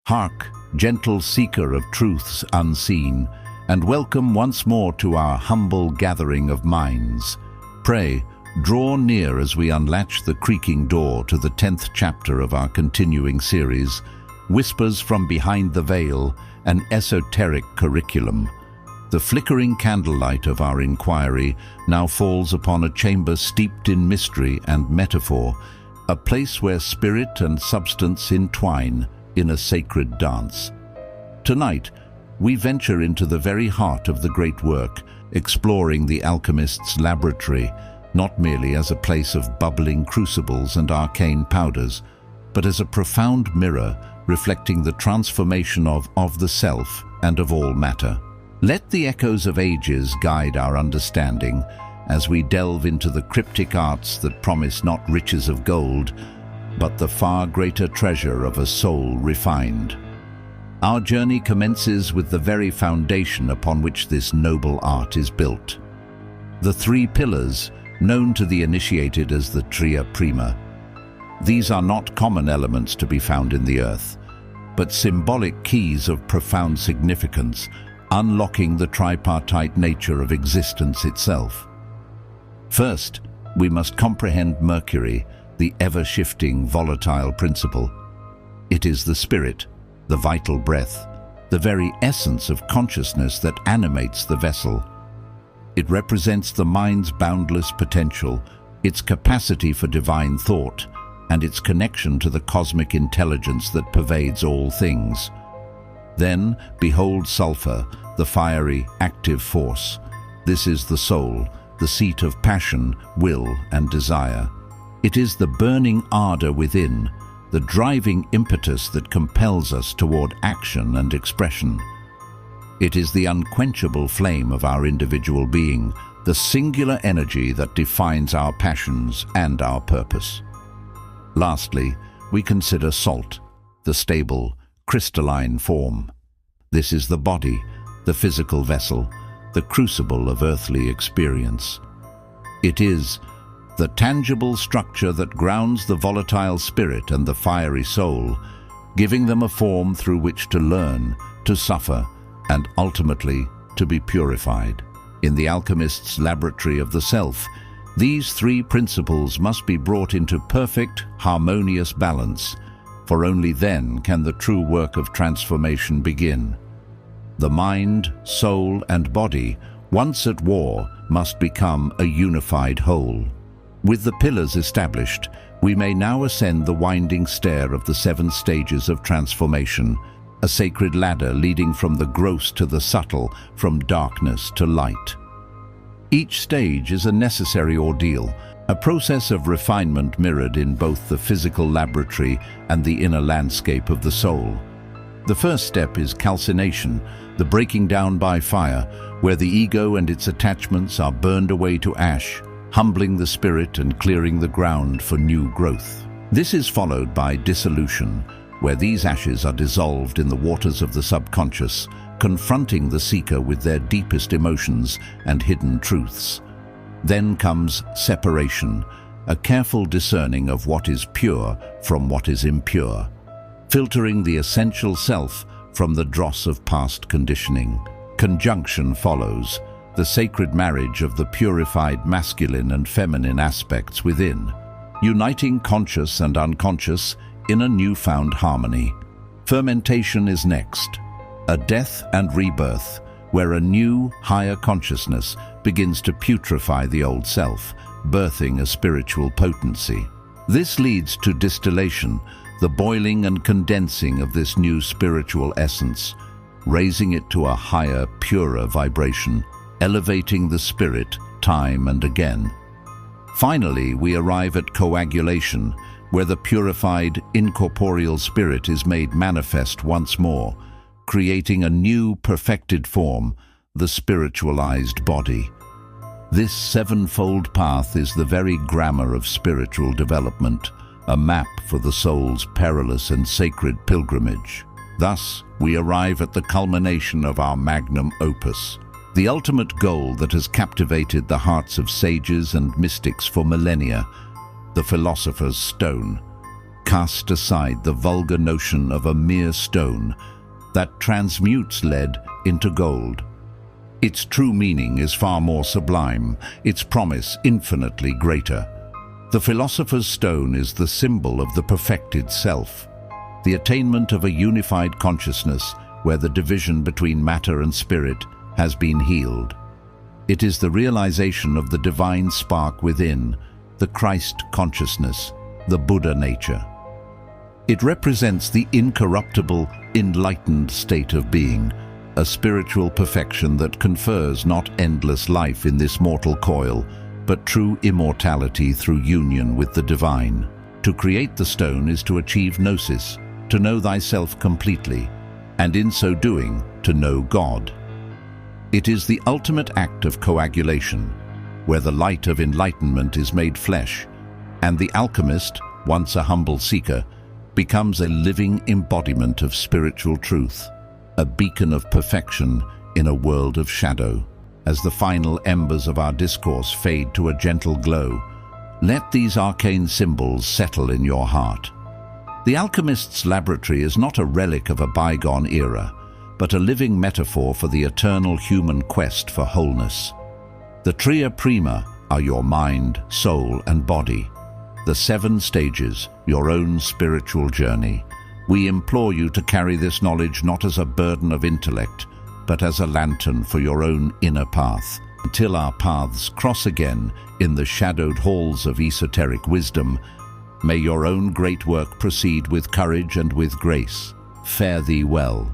Hark, gentle seeker of truths unseen, and welcome once more to our humble gathering of minds. Pray, draw near as we unlatch the creaking door to the 10th chapter of our continuing series, Whispers from Behind the Veil, an Esoteric Curriculum. The flickering candlelight of our inquiry now falls upon a chamber steeped in mystery and metaphor, a place where spirit and substance entwine in a sacred dance. Tonight, we venture into the very heart of the great work, exploring the Alchemist's laboratory, not merely as a place of bubbling crucibles and arcane powders, but as a profound mirror reflecting the transformation of the self and of all matter. Let the echoes of ages guide our understanding as we delve into the cryptic arts that promise not riches of gold, but the far greater treasure of a soul refined. Our journey commences with the very foundation upon which this noble art is built. The three pillars, known to the initiated as the Tria Prima. These are not common elements to be found in the earth, but symbolic keys of profound significance, unlocking the tripartite nature of existence itself. First, we must comprehend Mercury, the ever-shifting, volatile principle. It is the spirit, the vital breath, the very essence of consciousness that animates the vessel. It represents the mind's boundless potential, its capacity for divine thought, and its connection to the cosmic intelligence that pervades all things. Then, behold Sulfur, the fiery, active force. This is the soul, the seat of passion, will, and desire. It is the burning ardor within, the driving impetus that compels us toward action and expression. It is the unquenchable flame of our individual being, the singular energy that defines our passions and our purpose. Lastly, we consider salt, the stable, crystalline form. This is the body, the physical vessel, the crucible of earthly experience. It is the tangible structure that grounds the volatile spirit and the fiery soul, giving them a form through which to learn, to suffer, and ultimately to be purified. In the alchemist's laboratory of the self, these three principles must be brought into perfect, harmonious balance, for only then can the true work of transformation begin. The mind, soul, and body, once at war, must become a unified whole. With the pillars established, we may now ascend the winding stair of the 7 stages of transformation, a sacred ladder leading from the gross to the subtle, from darkness to light. Each stage is a necessary ordeal, a process of refinement mirrored in both the physical laboratory and the inner landscape of the soul. The first step is calcination, the breaking down by fire, where the ego and its attachments are burned away to ash, humbling the spirit and clearing the ground for new growth. This is followed by dissolution, where these ashes are dissolved in the waters of the subconscious, confronting the seeker with their deepest emotions and hidden truths. Then comes separation, a careful discerning of what is pure from what is impure, filtering the essential self from the dross of past conditioning. Conjunction follows, the sacred marriage of the purified masculine and feminine aspects within, uniting conscious and unconscious in a newfound harmony. Fermentation is next, a death and rebirth, where a new, higher consciousness begins to putrefy the old self, birthing a spiritual potency. This leads to distillation, the boiling and condensing of this new spiritual essence, raising it to a higher, purer vibration, elevating the spirit time and again. Finally, we arrive at coagulation, where the purified, incorporeal spirit is made manifest once more, creating a new, perfected form, the spiritualized body. This 7-fold path is the very grammar of spiritual development, a map for the soul's perilous and sacred pilgrimage. Thus, we arrive at the culmination of our magnum opus, the ultimate goal that has captivated the hearts of sages and mystics for millennia, the Philosopher's Stone. Cast aside the vulgar notion of a mere stone that transmutes lead into gold. Its true meaning is far more sublime, its promise infinitely greater. The Philosopher's Stone is the symbol of the perfected self, the attainment of a unified consciousness where the division between matter and spirit has been healed. It is the realization of the divine spark within, the Christ consciousness, the Buddha nature. It represents the incorruptible, enlightened state of being, a spiritual perfection that confers not endless life in this mortal coil, but true immortality through union with the divine. To create the stone is to achieve gnosis, to know thyself completely, and in so doing, to know God. It is the ultimate act of coagulation, where the light of enlightenment is made flesh, and the alchemist, once a humble seeker, becomes a living embodiment of spiritual truth, a beacon of perfection in a world of shadow. As the final embers of our discourse fade to a gentle glow, let these arcane symbols settle in your heart. The alchemist's laboratory is not a relic of a bygone era, but a living metaphor for the eternal human quest for wholeness. The Tria Prima are your mind, soul, and body. The 7 stages, your own spiritual journey. We implore you to carry this knowledge not as a burden of intellect, but as a lantern for your own inner path. Until our paths cross again in the shadowed halls of esoteric wisdom, may your own great work proceed with courage and with grace. Fare thee well.